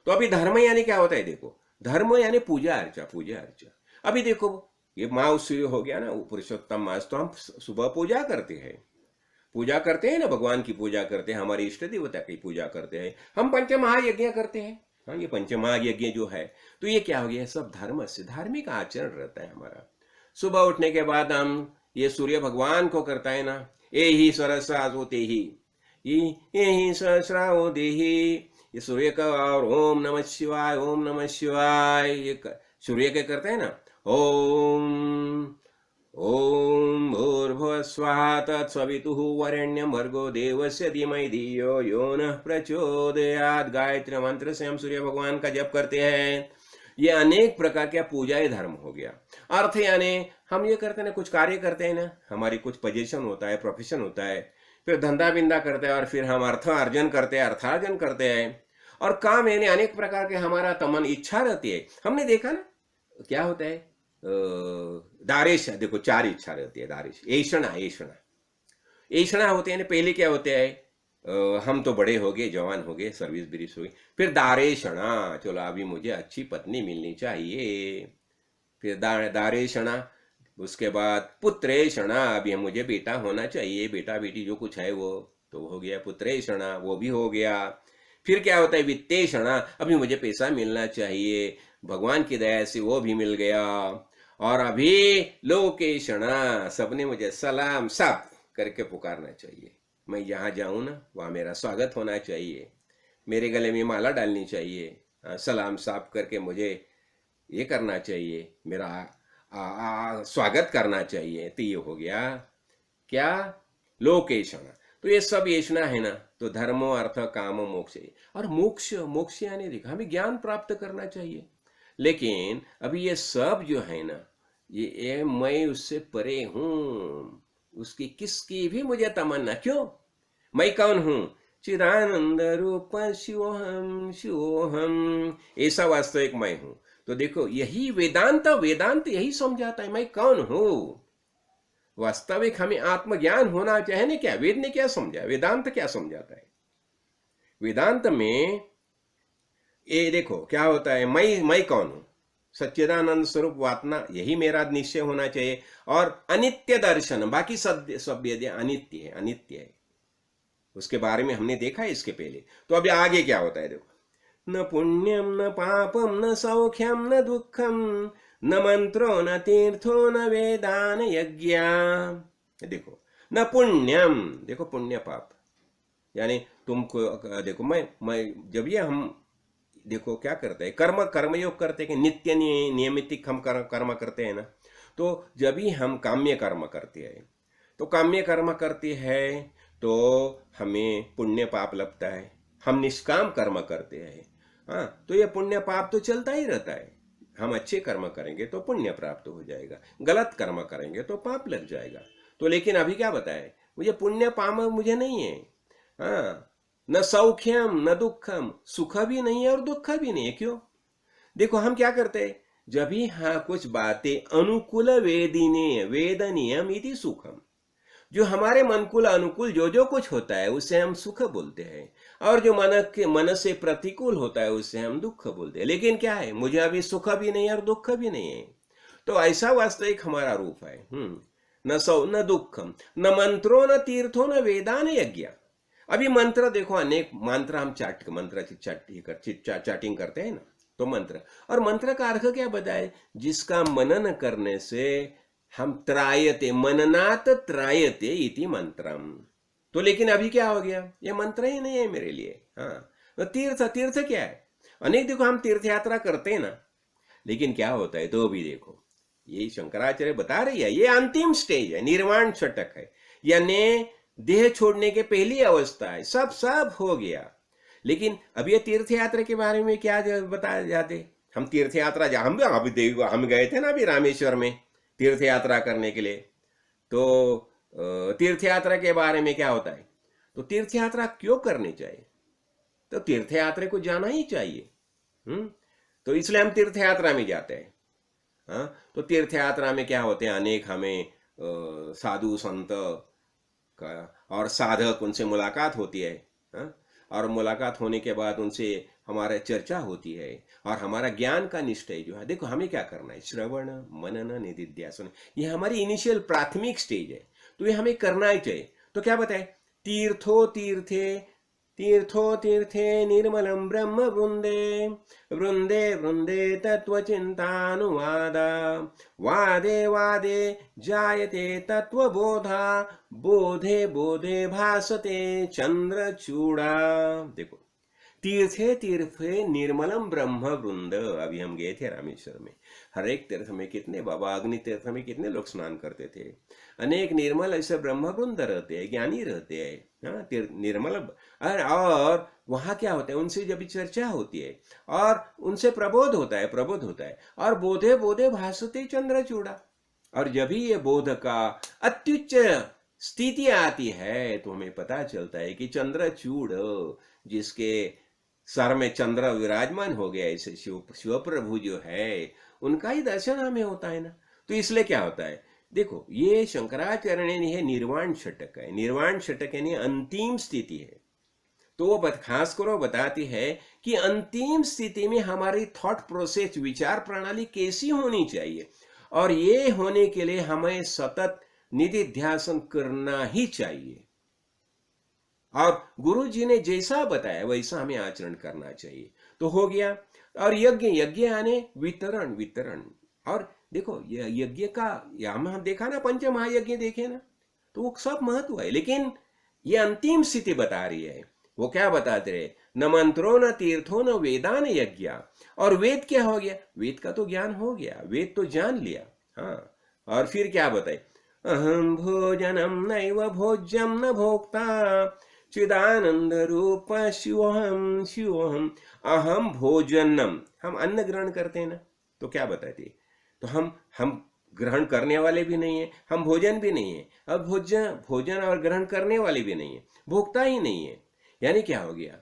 तो अभी धर्म यानी क्या होता है, देखो धर्म यानी पूजा अर्चा, पूजा अर्चा। अभी देखो ये माह शुरू हो गया ना, पुरुषोत्तम मास, तो हम सुबह पूजा करते हैं, पूजा करते हैं ना, भगवान की पूजा करते हैं, हमारे इष्ट देवता की पूजा करते हैं, हम पंचमहायज्ञ करते हैं। हाँ, ये पंचमहायज्ञ जो है, तो ये क्या हो गया, सब धर्म से, धार्मिक आचरण रहता है हमारा। सुबह उठने के बाद हम ये सूर्य भगवान को करता है ना, ए ही सरसाओ देही, ये ही सहस्राओ देही, ये सूर्य का, और ओम नमः शिवाय, ओम नमः शिवाय, ये सूर्य के करते हैं ना, ओम ओम भूर्भुवः स्वः तत्सवितुः वरेण्यं भर्गो देवस्य धीमहि धियो यो नः प्रचोदयात्। गायत्री मंत्र से हम सूर्य भगवान का जप करते हैं। ये अनेक प्रकार का पूजा ही धर्म हो गया। अर्थ यानी हम ये करते हैं ना, कुछ कार्य करते हैं ना, हमारी कुछ पोजीशन होता है, प्रोफेशन होता है, फिर धंधा बिंदा करते हैं, और फिर हम अर्थार्जन करते हैं, अर्थार्जन करते हैं। और काम यानी अनेक प्रकार के हमारा तमन, इच्छा रहती है। हमने देखा ना क्या होता है, दारेश, देखो चार इच्छा रहती है, दारेश, ऐषणा, ऐषणा, ऐषणा होते हैं ना। पहले क्या होते हैं, हम तो बड़े हो गए, जवान हो गए, सर्विस बिरिस हो गई, फिर दारेशणा, चलो अभी मुझे अच्छी पत्नी मिलनी चाहिए, फिर दारेशणा, उसके बाद पुत्रेशणा, अभी मुझे बेटा होना चाहिए, बेटा बेटी जो कुछ है वो तो हो गया, पुत्रेशणा वो भी हो गया। फिर क्या होता है, वित्तेषणा, अभी मुझे पैसा मिलना चाहिए, भगवान की दया से वो भी मिल गया। और अभी लोकेशणा, सबने मुझे सलाम सब करके पुकारना चाहिए, मैं जहाँ जाऊँ ना वहाँ मेरा स्वागत होना चाहिए, मेरे गले में माला डालनी चाहिए, सलाम साफ करके मुझे ये करना चाहिए, मेरा स्वागत करना चाहिए। तो ये हो गया क्या, लोकेशणा। तो ये सब येषणा है ना। तो धर्मो, अर्थ, काम, मोक्ष। और मोक्ष, मोक्ष यानी देखा हमें ज्ञान प्राप्त करना चाहिए, लेकिन अभी ये सब जो है ना, ये मैं उससे परे हूं, उसकी किसकी भी मुझे तमन्ना क्यों, मैं कौन हूं, चिदानंद रूप शिवोहम शिवोहम, ऐसा वास्तविक मैं हूं। तो देखो यही वेदांत, वेदांत यही समझाता है मैं कौन हूं। वास्तविक हमें आत्मज्ञान होना चाहिए ना। क्या वेद ने क्या समझा, वेदांत क्या समझाता है, वेदांत में ये देखो क्या होता है, मैं कौन हूं, सच्चिदानंद स्वरूप वातना, यही मेरा निश्चय होना चाहिए। और अनित्य दर्शन, बाकी सब यदि अनित्य है, अनित्य है, उसके बारे में हमने देखा है इसके पहले। तो अभी आगे क्या होता है देखो, न पुण्यम न पापम न सौख्यम न दुखम न मंत्रो न तीर्थो न वेदान यज्ञ। देखो न पुण्यम, देखो पुण्य पाप यानी तुमको, देखो मैं जब ये हम देखो क्या करते हैं, कर्मयोग करते हैं कि नित्य नियमित हम कर्म करते हैं ना। तो जब भी हम काम्य कर्म करते हैं, तो काम्य कर्म करते हैं तो हमें पुण्य पाप लगता है। हम निष्काम कर्म करते हैं, हाँ, तो ये पुण्य पाप तो चलता ही रहता है। हम अच्छे कर्म करेंगे तो पुण्य प्राप्त हो जाएगा, गलत कर्म करेंगे तो पाप लग जाएगा। तो लेकिन अभी क्या बताए, मुझे पुण्य पाप मुझे नहीं है, हाँ, न सौख्यम न दुखम, सुख भी नहीं है और दुख भी नहीं है। क्यों, देखो हम क्या करते हैं, जब भी हाँ कुछ बातें अनुकूल वेदिने वेद नियम इति सुखम, जो हमारे मनकूल अनुकूल जो कुछ होता है उसे हम सुख बोलते हैं, और जो मन से प्रतिकूल होता है उसे हम दुख बोलते हैं। लेकिन क्या है, मुझे अभी सुख भी नहीं है और दुख भी नहीं है। तो ऐसा वास्तविक हमारा रूप है। न सौ न दुखम न मंत्रो न तीर्थो न वेदान यज्ञ। अभी मंत्र देखो, अनेक मंत्र हम चैटिंग करते हैं ना, तो मंत्र, और मंत्र का अर्थ क्या बताए, जिसका मनन करने से हम त्रायते, मननात त्रायते इति मंत्रम, तो लेकिन अभी क्या हो गया, ये मंत्र ही नहीं है मेरे लिए। हाँ, तो तीर्थ तीर्थ क्या है, अनेक देखो हम तीर्थ यात्रा करते हैं ना, लेकिन क्या होता है तो भी देखो, ये शंकराचार्य बता रही है, ये अंतिम स्टेज है, निर्वाण षटक है, यानी देह छोड़ने के पहली अवस्था है, सब सब हो गया। लेकिन अब ये तीर्थ यात्रा के बारे में क्या बताया जाते, हम तीर्थ यात्रा हम अभी देखो, हम गए थे ना अभी रामेश्वर में तीर्थ यात्रा करने के लिए, तो तीर्थ यात्रा के बारे में क्या होता है, तो तीर्थ यात्रा क्यों करनी चाहिए, तो तीर्थ यात्रा को जाना ही चाहिए। तो इसलिए हम तीर्थ यात्रा में जाते हैं। हाँ, तो तीर्थ यात्रा में क्या होते हैं, अनेक हमें साधु संत का और साधक, उनसे मुलाकात होती है। हाँ, और मुलाकात होने के बाद उनसे हमारा चर्चा होती है, और हमारा ज्ञान का निश्चय जो है, देखो हमें क्या करना है, श्रवण मनन निधिध्यासन, ये हमारी इनिशियल प्राथमिक स्टेज है, तो ये हमें करना ही चाहिए। तो क्या बताए, तीर्थो तीर्थे तीर्थो तीर्थे निर्मलम ब्रह्म वृंदे वृंदे वृंदे तत्वचिंतानुवादा वादे वादे जायते तत्वबोधा बोधे बोधे भासते चंद्रचूड़ा। देखो, तीर्थे तीर्थे निर्मलम ब्रह्म वृंद, अभी हम गए थे रामेश्वर में, हर एक तीर्थ में कितने बाबा, अग्नि तीर्थ में कितने लोग स्नान करते थे, अनेक निर्मल ऐसे ब्रह्म वृंद रहते हैं, ज्ञानी रहते हैं। हाँ, निर्मल, और वहां क्या होता है, उनसे जब चर्चा होती है और उनसे प्रबोध होता है, और बोधे बोधे भासते चंद्रचूड़ा, और जब भी ये बोध का अत्युच्च स्थिति आती है तो हमें पता चलता है कि चंद्रचूड़, जिसके सर में चंद्र विराजमान हो गया, ऐसे शिव प्रभु जो है, उनका ही दर्शन हमें होता है ना। तो इसलिए क्या होता है, देखो ये शंकराचार्य ने निर्वाण षटक है, निर्वाण षटक यानी अंतिम स्थिति है। तो वो खास करो बताती है कि अंतिम स्थिति में हमारी थॉट प्रोसेस, विचार प्रणाली कैसी होनी चाहिए, और ये होने के लिए हमें सतत निधिध्यासन करना ही चाहिए, और गुरु जी ने जैसा बताया वैसा हमें आचरण करना चाहिए। तो हो गया। और यज्ञ, यज्ञ आने वितरण, वितरण, और देखो यज्ञ का हम देखा ना, पंच महायज्ञ देखे ना, तो वो सब महत्व है, लेकिन ये अंतिम स्थिति बता रही है। वो क्या बताते रहे, न मंत्रो न तीर्थो न वेदान यज्ञ, और वेद क्या हो गया, वेद का तो ज्ञान हो गया, वेद तो जान लिया। हाँ, और फिर क्या बताए, अहम भोजनम नैव भोज्यम न भोक्ता चिदानंद रूप शिवोहम शिवोहम, अहम भोजनम, हम अन्न ग्रहण करते हैं ना, तो क्या बताते, तो हम ग्रहण करने वाले भी नहीं है, हम भोजन भी नहीं है, अब भोजन और ग्रहण करने वाले भी नहीं है, भोक्ता ही नहीं है। यानी क्या हो गया,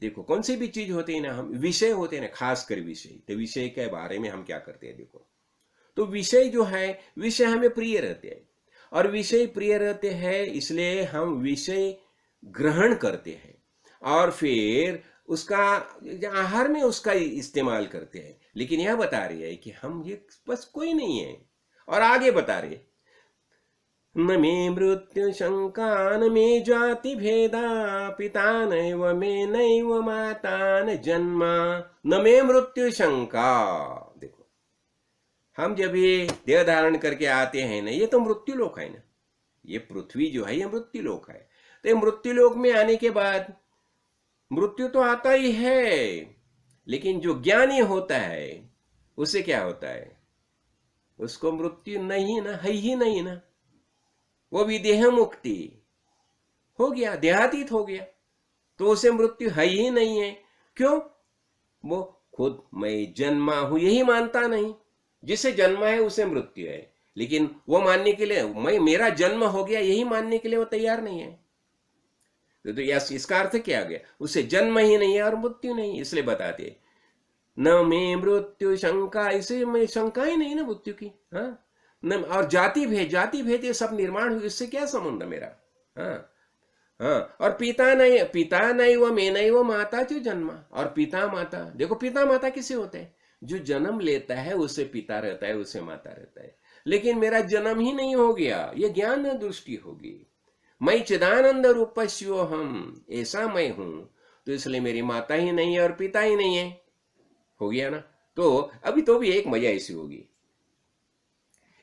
देखो कौन सी भी चीज होती है ना, हम विषय होते हैं ना, खासकर विषय, तो विषय के बारे में हम क्या करते हैं, देखो तो विषय जो है, विषय हमें प्रिय रहते हैं, और विषय प्रिय रहते हैं इसलिए हम विषय ग्रहण करते हैं, और फिर उसका आहार में उसका इस्तेमाल करते हैं। लेकिन यह बता रही है कि हम ये बस कोई नहीं है, और आगे बता रही है, न मे मृत्यु शंका न मे जाति भेदा पिता नैव मे नैव माता न जन्मा, न मे मृत्यु शंका। देखो हम जब ये देह धारण करके आते हैं ना, ये तो मृत्यु लोक है ना, ये पृथ्वी जो है ये मृत्यु लोक है। तो मृत्यु लोक में आने के बाद मृत्यु तो आता ही है, लेकिन जो ज्ञानी होता है उसे क्या होता है, उसको मृत्यु नहीं ना, है ही नहीं ना, वो भी देह मुक्ति हो गया, देहातीत हो गया, तो उसे मृत्यु है ही नहीं है। क्यों, वो खुद मैं जन्मा हूं यही मानता नहीं, जिसे जन्मा है उसे मृत्यु है, लेकिन वो मानने के लिए, मैं मेरा जन्म हो गया यही मानने के लिए वो तैयार नहीं है। तो इसका अर्थ क्या गया, उसे जन्म ही नहीं है और मृत्यु नहीं, इसलिए बताते न में मृत्यु शंका, इसे में शंका ही नहीं ना मृत्यु की। हाँ, न, और जाति भेद ये सब निर्माण हुई, इससे क्या संबंध मेरा। हाँ हाँ, और पिता नहीं वो मैं नहीं वो माता जो जन्मा, और पिता माता, देखो पिता माता किसे होते हैं, जो जन्म लेता है उसे पिता रहता है, उसे माता रहता है। लेकिन मेरा जन्म ही नहीं हो गया, ये ज्ञान दृष्टि होगी, मैं चिदानंद रूप शिवोहम, ऐसा मैं हूं, तो इसलिए मेरी माता ही नहीं है और पिता ही नहीं है, हो गया ना। तो अभी तो भी एक मजा ऐसी होगी,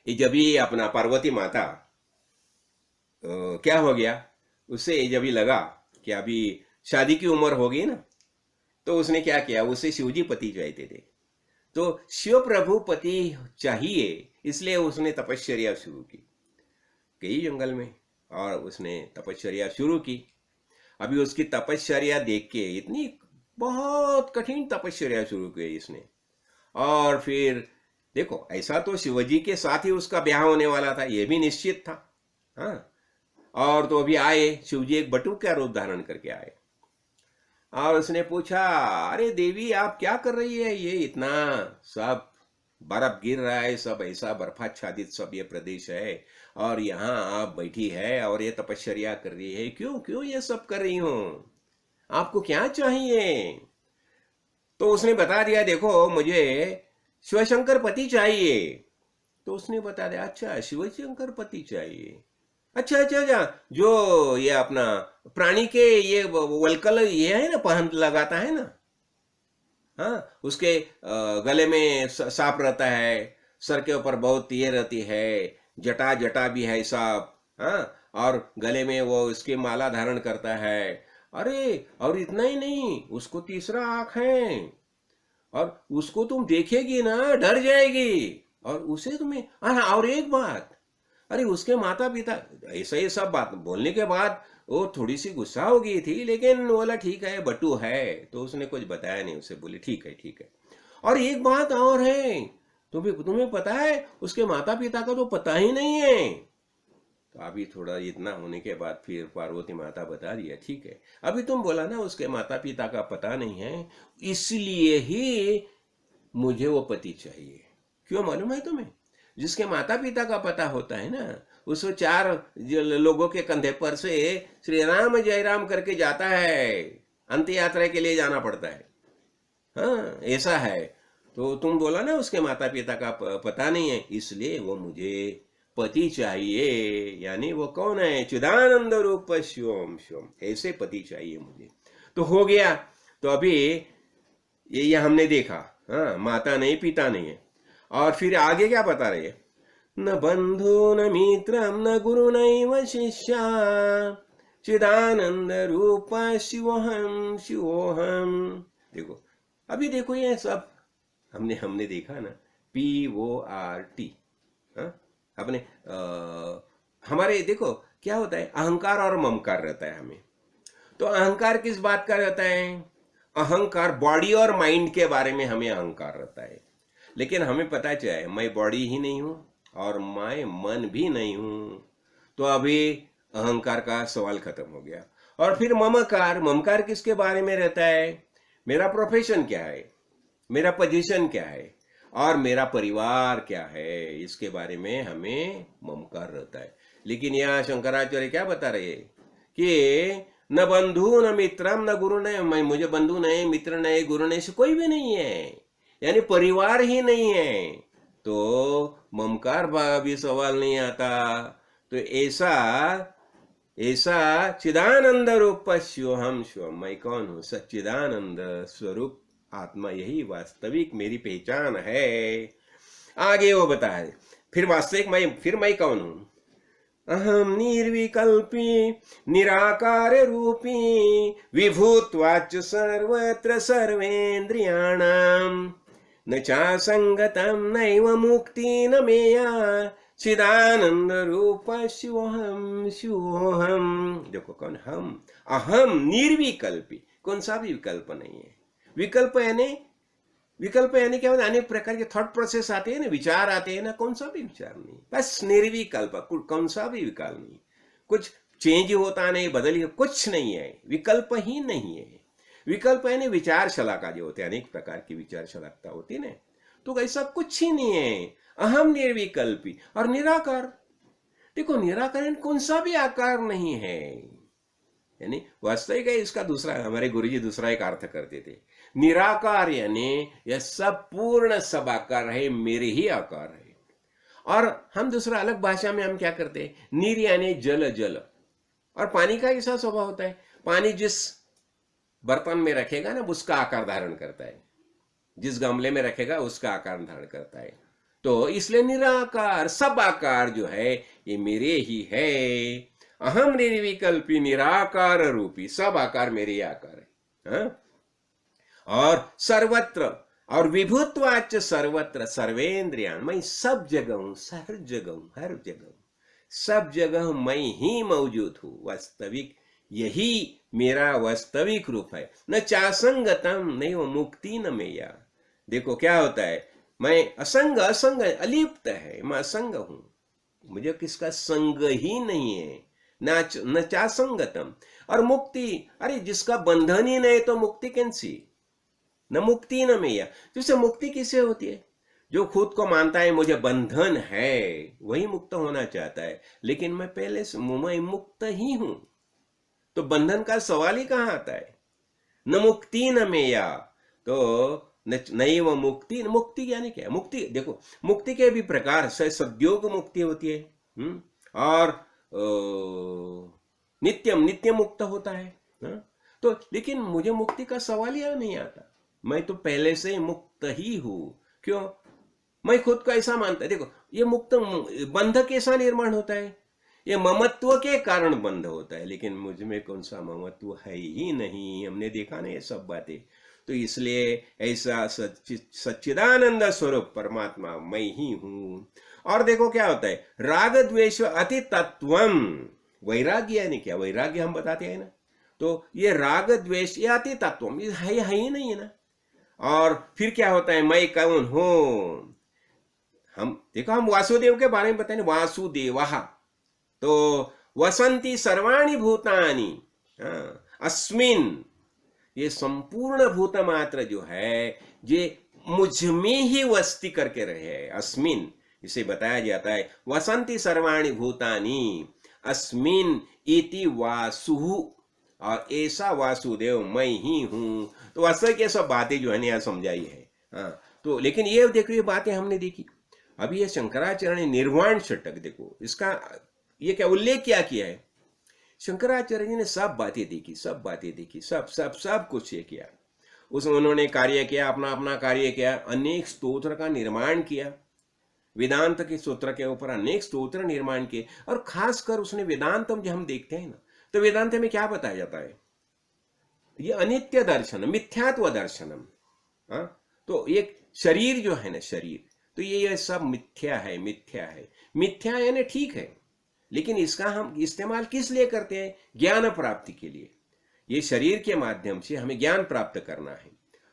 जब ये अपना पार्वती माता क्या हो गया, उसे जब भी लगा कि अभी शादी की उम्र होगी ना, तो उसने क्या किया, उसे शिवजी पति चाहते थे, तो शिव प्रभु पति चाहिए, इसलिए उसने तपश्चर्या शुरू की, गई जंगल में और उसने तपश्चर्या शुरू की। अभी उसकी तपश्चर्या देख के, इतनी बहुत कठिन तपश्चर्या शुरू की इसने, और फिर देखो, ऐसा तो शिवजी के साथ ही उसका ब्याह होने वाला था, यह भी निश्चित था। हाँ, और तो अभी आए शिवजी, एक बटुक का रूप धारण करके आए, और उसने पूछा, अरे देवी आप क्या कर रही है, ये इतना सब बर्फ गिर रहा है, सब ऐसा बर्फाच्छादित सब ये प्रदेश है, और यहाँ आप बैठी है और ये तपश्चर्या कर रही है, क्यों क्यों ये सब कर रही हो, आपको क्या चाहिए? तो उसने बता दिया, देखो मुझे शिवशंकर पति चाहिए। तो उसने बता दिया, अच्छा शिवशंकर पति चाहिए, अच्छा अच्छा अच्छा, जो ये अपना प्राणी के ये वलकल ये है ना, पहन लगाता है ना, हाँ, उसके गले में सांप रहता है, सर के ऊपर बहुत तीर रहती है, जटा जटा भी है सांप, हाँ, और गले में वो इसकी माला धारण करता है। अरे और इतना ही नहीं, उसको तीसरा आंख है, और उसको तुम देखेगी ना डर जाएगी, और उसे तुम्हें, और एक बात, अरे उसके माता पिता, ऐसा ये सब बात बोलने के बाद वो थोड़ी सी गुस्सा हो गई थी, लेकिन बोला ठीक है बटू है, तो उसने कुछ बताया नहीं, उसे बोली ठीक है ठीक है। और एक बात और है, तुम्हें पता है उसके माता पिता का तो पता ही नहीं है। तो अभी थोड़ा इतना होने के बाद फिर पार्वती माता बता दिया, ठीक है, अभी तुम बोला ना उसके माता पिता का पता नहीं है, इसलिए ही मुझे वो पति चाहिए। क्यों मालूम है तुम्हें? जिसके माता पिता का पता होता है ना, उसको 4 लोगों के कंधे पर से श्री राम जय राम करके जाता है, अंत यात्रा के लिए जाना पड़ता है। हाँ, ऐसा है। तो तुम बोला ना उसके माता पिता का पता नहीं है, इसलिए वो मुझे पति चाहिए, यानी वो कौन है, चिदानंद रूप शिवम शिवम, ऐसे पति चाहिए मुझे। तो हो गया। तो अभी ये हमने देखा, हाँ, माता नहीं पिता नहीं है। और फिर आगे क्या बता रहे हैं, न बंधु न मित्रम न गुरु नैव शिष्या, चिदानंद रूप शिवोहम शिवोहम। देखो अभी देखो ये सब हमने देखा ना, PORT, अपने हमारे देखो क्या होता है, अहंकार और ममकार रहता है हमें। तो अहंकार किस बात का रहता है? अहंकार बॉडी और माइंड के बारे में हमें अहंकार रहता है, लेकिन हमें पता चला है मैं बॉडी ही नहीं हूं और मैं मन भी नहीं हूं। तो अभी अहंकार का सवाल खत्म हो गया। और फिर ममकार, ममकार किसके बारे में रहता है? मेरा प्रोफेशन क्या है, मेरा पोजीशन क्या है, और मेरा परिवार क्या है, इसके बारे में हमें ममकार रहता है। लेकिन यहाँ शंकराचार्य क्या बता रहे हैं कि न बंधु न मित्रम न गुरु नहीं, मुझे बंधु नहीं, मित्र नहीं, गुरु नहीं, से कोई भी नहीं है, यानी परिवार ही नहीं है, तो ममकार भी सवाल नहीं आता। तो ऐसा चिदानंद रूप शिवहम शिवम, मैं कौन हूं? सच्चिदानंद स्वरूप आत्मा, यही वास्तविक मेरी पहचान है। आगे वो बताए फिर वास्तविक मैं कौन हूं? अहम निर्विकल्पी निराकार रूपी विभूत्वाच सर्वत्र सर्वेन्द्रियाणाम न चासंगतम नैव मुक्ति न मेया चिदानंद रूप शिवोहम शिवोहम। देखो कौन हम? अहम निर्विकल्पी, कौन सा भी विकल्प नहीं है। विकल्प यानी क्या होता है? अनेक प्रकार के थॉट प्रोसेस आते हैं ना, विचार आते हैं ना, कौन सा भी विचार नहीं, बस निर्विकल्प, कौन सा भी विकल्प नहीं, कुछ चेंज होता नहीं, बदल कुछ नहीं है, विकल्प ही नहीं है। विकल्प यानी विचार शलाका जो होते हैं, अनेक प्रकार की विचार शलाकता होती है ना, तो ऐसा कुछ ही नहीं है। अहम निर्विकल्पी और निराकार, देखो निराकार कौन सा भी आकार नहीं है, यानी वास्तविक है। इसका दूसरा, हमारे गुरुजी दूसरा एक अर्थ करते थे, निराकार यानी यह सब पूर्ण सब आकार है, मेरे ही आकार है। और हम दूसरा अलग भाषा में हम क्या करते हैं, नीर यानी जल, जल, और पानी का ऐसा स्वभाव होता है, पानी जिस बर्तन में रखेगा ना उसका आकार धारण करता है, जिस गमले में रखेगा उसका आकार धारण करता है। तो इसलिए निराकार सब आकार जो है ये मेरे ही है। अहम निर्विकल्पी निराकार रूपी, सब आकार मेरे आकार है। हाँ? और सर्वत्र, और विभुत्वाच सर्वत्र सर्वेंद्रियान, मैं सब जगह हूं, हर जगह हूं, हर जगह हूं, सब जगह मैं ही मौजूद हूं। वास्तविक यही मेरा वास्तविक रूप है। न चासंगतम, नहीं वो मुक्ति न मेया। देखो क्या होता है, मैं असंग, असंग अलिप्त है, मैं असंग हूं, मुझे किसका संग ही नहीं है। न चासंगतम, और मुक्ति, अरे जिसका बंधन ही नहीं तो मुक्ति कैसी, न मुक्ति न मैया। जैसे मुक्ति किसे होती है, जो खुद को मानता है मुझे बंधन है, वही मुक्त होना चाहता है। लेकिन मैं पहले से मैं मुक्त ही हूं, तो बंधन का सवाल ही कहां आता है। न मुक्ति न मैया, तो नहीं वो मुक्ति। मुक्ति यानी क्या है? मुक्ति देखो, मुक्ति के भी प्रकार से सद्योग मुक्ति होती है, और नित्यम, नित्य मुक्त होता है। तो लेकिन मुझे मुक्ति का सवाल ही नहीं आता, मैं तो पहले से मुक्त ही हूं। क्यों? मैं खुद को ऐसा मानता है। देखो ये मुक्त बंध कैसा निर्माण होता है, ये ममत्व के कारण बंध होता है, लेकिन मुझ में कौन सा ममत्व है ही नहीं। हमने देखा ना ये सब बातें। तो इसलिए ऐसा सच्चिदानंद स्वरूप परमात्मा मैं ही हूं। और देखो क्या होता है, राग द्वेष अति तत्वम, वैराग्य यानी क्या? वैराग्य हम बताते हैं ना, तो ये राग द्वेष ये अति तत्वम, ये है ही नहीं है ना। और फिर क्या होता है, मैं कौन हूं? हम देखो, हम वासुदेव के बारे में बताए ना, वासुदेवा, तो वसंती सर्वाणि भूतानि अस्मिन, ये संपूर्ण भूत मात्र जो है ये मुझ में ही वस्ती करके रहे हैं। अस्मिन इसे बताया जाता है, वसंती सर्वाणि भूतानि अस्मिन इति वासु, और ऐसा वासुदेव मैं ही हूं। तो वास्तव के सब बातें जो है यहाँ समझाई है। हाँ, तो लेकिन ये देखो, ये बातें हमने देखी। अभी ये शंकराचार्य ने निर्वाण षटक, देखो इसका ये क्या उल्लेख क्या किया है। शंकराचार्य जी ने सब बातें देखी, सब बातें देखी, सब सब सब कुछ ये किया। उसमें उन्होंने कार्य किया, अपना अपना कार्य किया, अनेक स्तोत्र का निर्माण किया, वेदांत के सूत्र के ऊपर अनेक स्तोत्र निर्माण किए। और खासकर उसने वेदांतम जो हम देखते हैं ना, तो वेदांत में क्या बताया जाता है, ये अनित्य दर्शन, मिथ्यात्व दर्शनम। तो एक शरीर जो है ना, शरीर, तो ये सब मिथ्या है, मिथ्या है। मिथ्या यानी ठीक है, लेकिन इसका हम इस्तेमाल किस लिए करते हैं? ज्ञान प्राप्ति के लिए। ये शरीर के माध्यम से हमें ज्ञान प्राप्त करना है।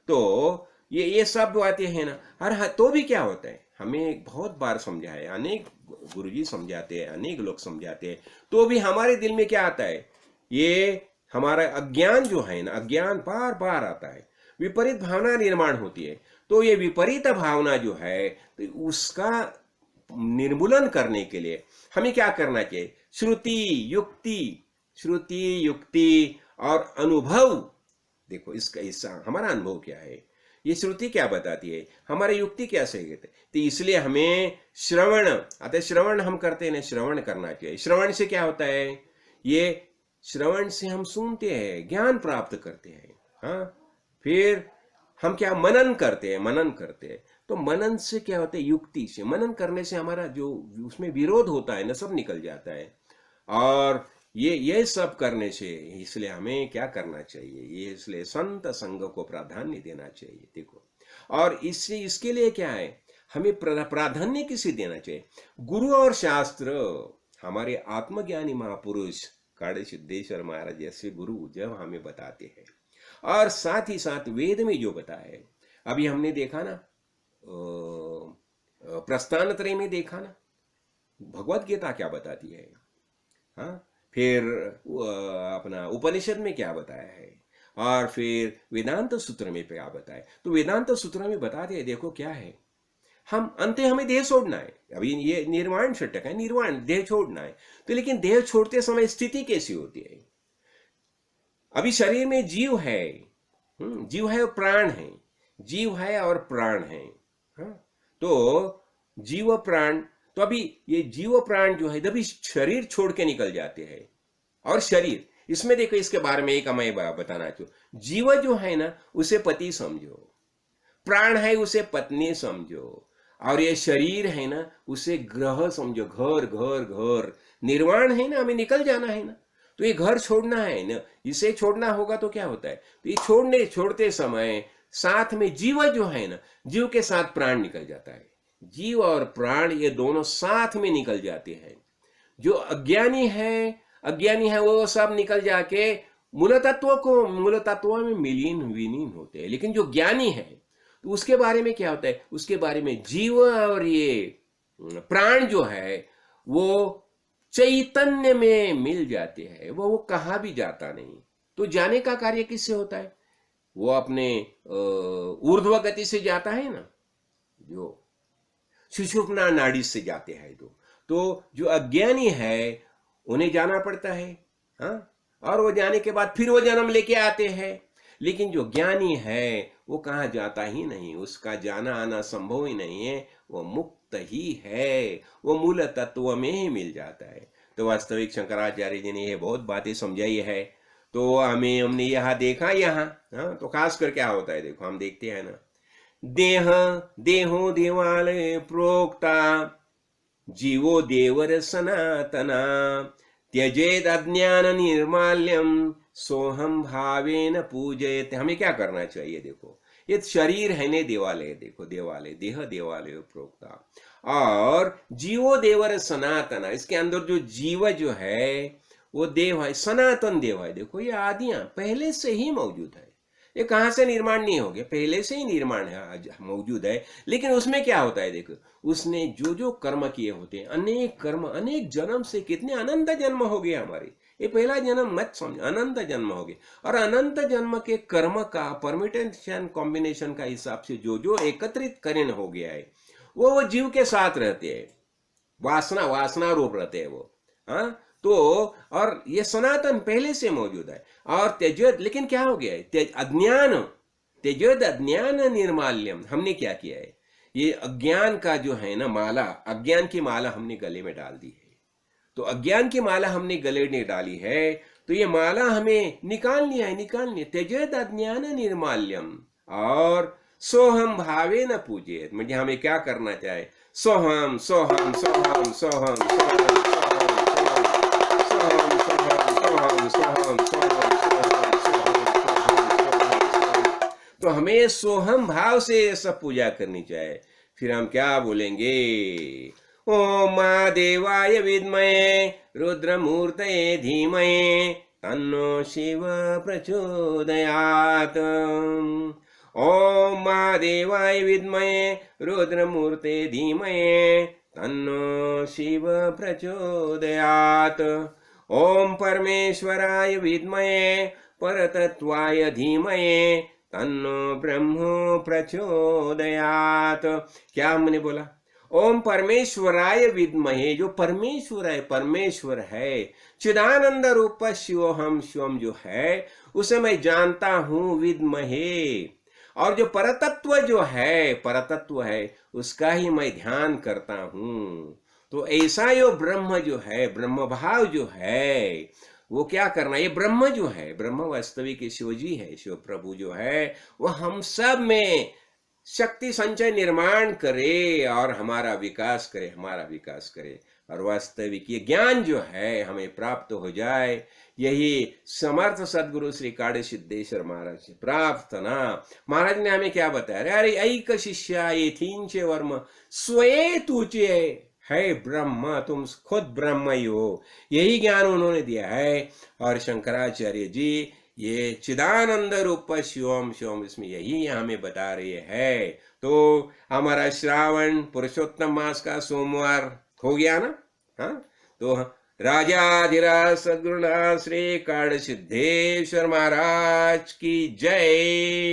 तो ये सब बातें हैं ना। और तो भी क्या होता है, हमें बहुत बार समझा है, अनेक गुरुजी समझाते हैं, अनेक लोग समझाते हैं, तो भी हमारे दिल में क्या आता है, ये हमारा अज्ञान जो है ना, अज्ञान बार बार आता है, विपरीत भावना निर्माण होती है। तो ये विपरीत भावना जो है, तो उसका निर्मूलन करने के लिए हमें क्या करना चाहिए? श्रुति युक्ति और अनुभव। देखो इसका हमारा अनुभव क्या है, ये श्रुति क्या बताती है, हमारी युक्ति क्या सही कहते हैं। तो इसलिए हमें श्रवण, अतः श्रवण हम करते हैं, श्रवण करना चाहिए। श्रवण से क्या होता है, ये श्रवण से हम सुनते हैं, ज्ञान प्राप्त करते हैं। हाँ, फिर हम क्या मनन करते हैं, तो मनन से क्या होता है, युक्ति से मनन करने से हमारा जो उसमें विरोध होता है ना, सब निकल जाता है। और ये सब करने से इसलिए हमें क्या करना चाहिए, ये इसलिए संत संग को प्राधान्य देना चाहिए। देखो, और इसके लिए क्या है, हमें प्राधान्य किसे देना चाहिए? गुरु और शास्त्र। हमारे आत्मज्ञानी महापुरुष काड़े सिद्धेश्वर महाराज जैसे गुरु जब हमें बताते हैं, और साथ ही साथ वेद में जो बताया है, अभी हमने देखा ना, प्रस्थान त्रय में देखा ना, भगवत गीता क्या बताती है। हाँ, फिर अपना उपनिषद में क्या बताया है, और फिर वेदांत सूत्र में क्या बताया। तो वेदांत सूत्र में बताते हैं, देखो क्या है, हम अंत हमें देह छोड़ना है। अभी ये निर्वाण षटक है, निर्वाण देह छोड़ना है। तो लेकिन देह छोड़ते समय स्थिति कैसी होती है? अभी शरीर में जीव है, जीव है और प्राण है, जीव है और प्राण है। तो जीव प्राण, तो अभी ये जीव प्राण जो है तभी शरीर छोड़ के निकल जाते हैं। और शरीर, इसमें देखो, इसके बारे में एक मैं बताना चाहूँ। जीव जो है ना, उसे पति समझो, प्राण है उसे पत्नी समझो, और ये शरीर है ना, उसे ग्रह समझो, घर घर घर निर्माण है ना, हमें निकल जाना है ना, तो ये घर छोड़ना है ना, इसे छोड़ना होगा तो क्या होता है, तो ये छोड़ते समय साथ में जीव जो है ना, जीव के साथ प्राण निकल जाता है। जीव और प्राण ये दोनों साथ में निकल जाते हैं। जो अज्ञानी है वो सब निकल जाके मूल तत्व में विलीन होते हैं। लेकिन जो ज्ञानी है तो उसके बारे में क्या होता है, उसके बारे में जीव और ये प्राण जो है वो चैतन्य में मिल जाते हैं, वो कहाँ भी जाता नहीं। तो जाने का कार्य किससे होता है, वो अपने ऊर्ध्व गति से जाता है ना, जो सुषुप्ना नाड़ी से जाते हैं। तो जो अज्ञानी है उन्हें जाना पड़ता है, हाँ, और वो जाने के बाद फिर वो जन्म लेके आते हैं। लेकिन जो ज्ञानी है वो कहाँ जाता ही नहीं, उसका जाना आना संभव ही नहीं है, वो मुक्त ही है, वो मूल तत्व में ही मिल जाता है। तो वास्तविक शंकराचार्य जी ने ये बहुत बातें समझाई है। तो हमने यहाँ देखा, हाँ, तो खास कर क्या होता है, देखो हम देखते हैं ना, देहो देवालय प्रोक्ता जीवो देवर सनातना त्यजेत अज्ञान निर्माल्यम सोहम भावेन पूजयते। हमें क्या करना चाहिए, देखो ये शरीर है ने देवालय, देखो देवालय, देह देवालय प्रोक्ता, और जीवो देवर सनातना, इसके अंदर जो जीव जो है वो देव है, सनातन देव है। देखो ये आदियां पहले से ही मौजूद है, ये कहां से निर्माण नहीं हो गया, पहले से ही निर्माण है, मौजूद है। लेकिन उसमें क्या होता है, देखो उसने जो कर्म किए होते हैं, अनेक कर्म, अनेक जन्म से, कितने अनंत जन्म हो गए हमारे, ये पहला जन्म मत समझो, अनंत जन्म हो गए। और अनंत जन्म के कर्म का परमिटेंशन कॉम्बिनेशन का हिसाब से जो एकत्रित करण हो गया है वो जीव के साथ रहते हैं, वासना रूप रहते हैं वो, हाँ। तो और ये सनातन पहले से मौजूद है। और त्यजेत, लेकिन क्या हो गया है, त्यजेत अज्ञान निर्माल्यम, हमने क्या किया है, ये अज्ञान का जो है ना माला, अज्ञान की माला हमने गले में डाल दी है। तो अज्ञान की माला हमने गले में डाली है, तो ये माला हमें निकालनी है। त्यजेत अज्ञान निर्माल्यम और सोहम भावे न पूजे, म्हणजे हमें क्या करना चाहिए, सोहम सोहम सोहम सोहम सोहम तो हमें सोहम भाव से सब पूजा करनी चाहिए। फिर हम क्या बोलेंगे, ओम महादेवाय विद्महे रुद्रमूर्तये धीमहि तन्नो शिव प्रचोदयात्। ओम महादेवाय विद्महे रुद्रमूर्तये धीमहि तन्नो शिव प्रचोदयात्। ओम परमेश्वराय विद्महे परतत्वाय धीमहि तन्नो ब्रह्मो प्रचोदयात्। क्या हमने बोला, ओम परमेश्वराय विद्महे, जो परमेश्वर है, चिदानंद रूप शिवोहम, शिवम जो है उसे मैं जानता हूं, विद्महे, और जो परतत्व है उसका ही मैं ध्यान करता हूं। तो ऐसा यो ब्रह्म जो है, ब्रह्म भाव जो है, वो क्या करना, ये ब्रह्म जो है, ब्रह्म वास्तविक शिव जी है, शिव प्रभु जो है, वो हम सब में शक्ति संचय निर्माण करे और हमारा विकास करे और वास्तविक ये ज्ञान जो है हमें प्राप्त हो जाए। यही समर्थ सदगुरु श्री काड़े सिद्धेश्वर महाराज से प्रार्थना। महाराज ने हमें क्या बताया, अरे ऐक शिष्या ये थींचे वर्म स्वये तुचे है ब्रह्म, तुम खुद ब्रह्म ही हो, यही ज्ञान उन्होंने दिया है। और शंकराचार्य जी ये चिदानंद रूप शिवम शिवम, इसमें यही हमें बता रहे हैं। तो हमारा श्रावण पुरुषोत्तम मास का सोमवार हो गया ना, हाँ। तो राजाधिराज सद्गुरुनाथ श्री काड़ सिद्धेश्वर महाराज की जय।